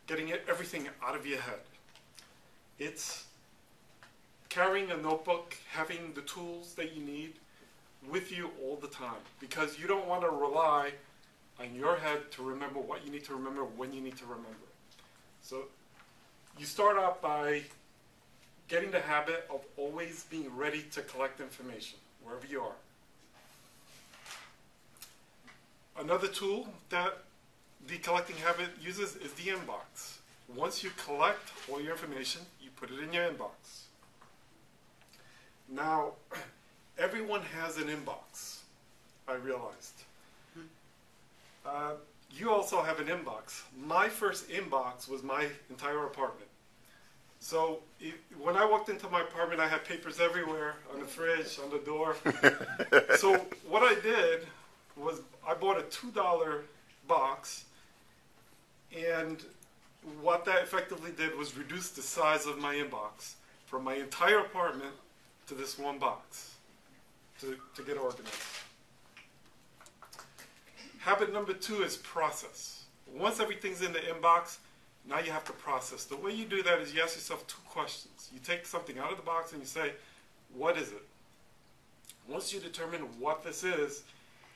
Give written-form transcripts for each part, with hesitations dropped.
getting everything out of your head. It's carrying a notebook, having the tools that you need with you all the time, because you don't want to rely on your head to remember what you need to remember when you need to remember it. So you start out by getting the habit of always being ready to collect information wherever you are. Another tool that the collecting habit uses is the inbox. Once you collect all your information, you put it in your inbox. Now, everyone has an inbox, I realized. You also have an inbox. My first inbox was my entire apartment. So when I walked into my apartment, I had papers everywhere, on the fridge, on the door. So what I did was I bought a $2 box, and what that effectively did was reduce the size of my inbox from my entire apartment to this one box to get organized. Habit number 2 is process. Once everything's in the inbox, now you have to process. The way you do that is you ask yourself 2 questions. You take something out of the box and you say, what is it? Once you determine what this is,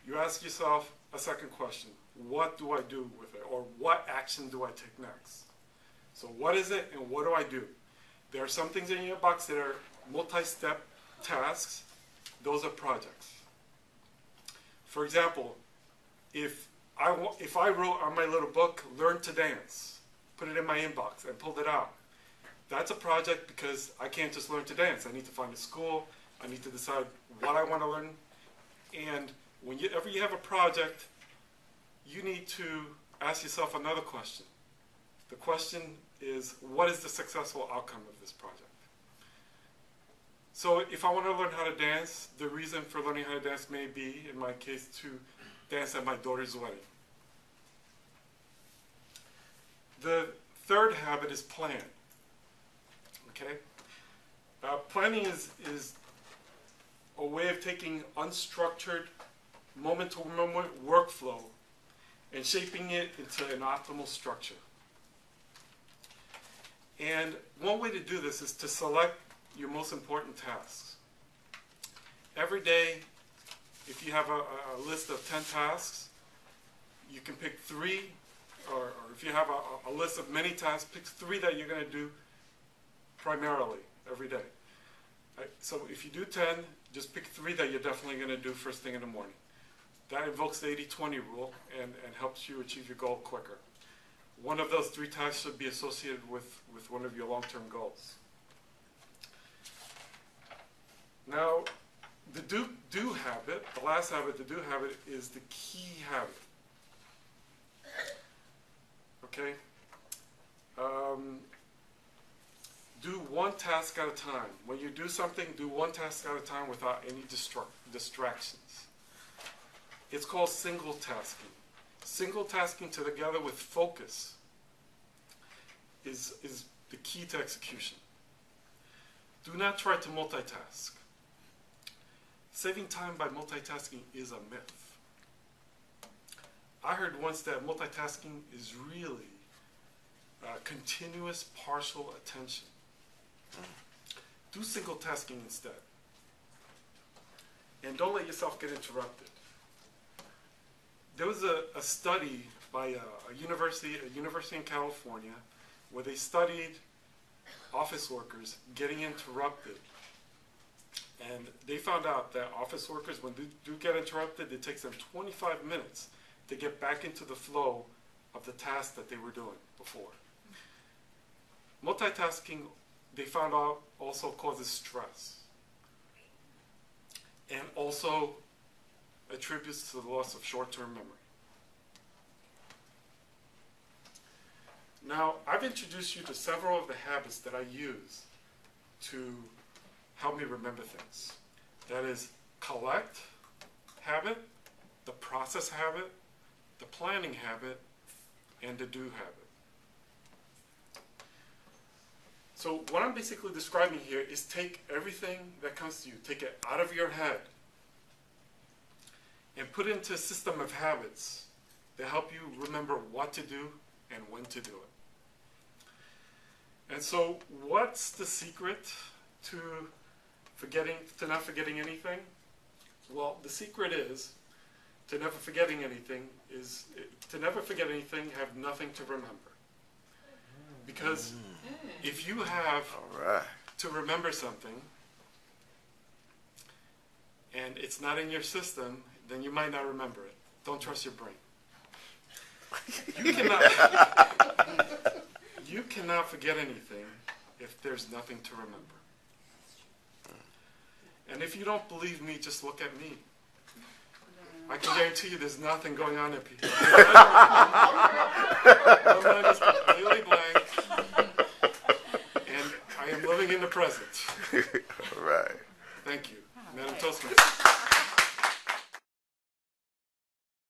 you ask yourself a second question. What do I do with it? Or what action do I take next? So what is it and what do I do? There are some things in your box that are multi-step tasks. Those are projects. For example, if I wrote on my little book, learn to dance, put it in my inbox and pulled it out, that's a project because I can't just learn to dance. I need to find a school. I need to decide what I want to learn. And whenever you have a project, you need to ask yourself another question. The question is, what is the successful outcome of this project? So if I want to learn how to dance, the reason for learning how to dance may be, in my case, to dance at my daughter's wedding. The third habit is plan. Okay? Planning is a way of taking unstructured, moment-to-moment workflow and shaping it into an optimal structure. And one way to do this is to select your most important tasks. Every day, if you have a list of 10 tasks, you can pick 3, or if you have a list of many tasks, pick 3 that you're going to do primarily every day. Right? So if you do 10, just pick 3 that you're definitely going to do first thing in the morning. That invokes the 80-20 rule and helps you achieve your goal quicker. One of those 3 tasks should be associated with one of your long-term goals. Now, the do habit, the last habit, the do habit, is the key habit. Okay? Do one task at a time. When you do something, do one task at a time without any distractions. It's called single tasking. Single tasking together with focus is the key to execution. Do not try to multitask. Saving time by multitasking is a myth. I heard once that multitasking is really continuous partial attention. Do single tasking instead. And don't let yourself get interrupted. There was a study by a university in California where they studied office workers getting interrupted. And they found out that office workers, when they do get interrupted, it takes them 25 minutes to get back into the flow of the task that they were doing before. Multitasking, they found out, also causes stress. And also attributes to the loss of short-term memory. Now, I've introduced you to several of the habits that I use to help me remember things. That is, collect habit, the process habit, the planning habit, and the do habit. So what I'm basically describing here is take everything that comes to you, take it out of your head, and put it into a system of habits that help you remember what to do and when to do it. And so, what's the secret to not forgetting anything? Well, the secret is to never forgetting anything have nothing to remember. Because if you have to remember something and it's not in your system, then you might not remember it. Don't trust your brain. You cannot forget anything if there's nothing to remember. And if you don't believe me, just look at me. I can guarantee you there's nothing going on up here. My mind is completely blank. And I am living in the present. All right. Thank you.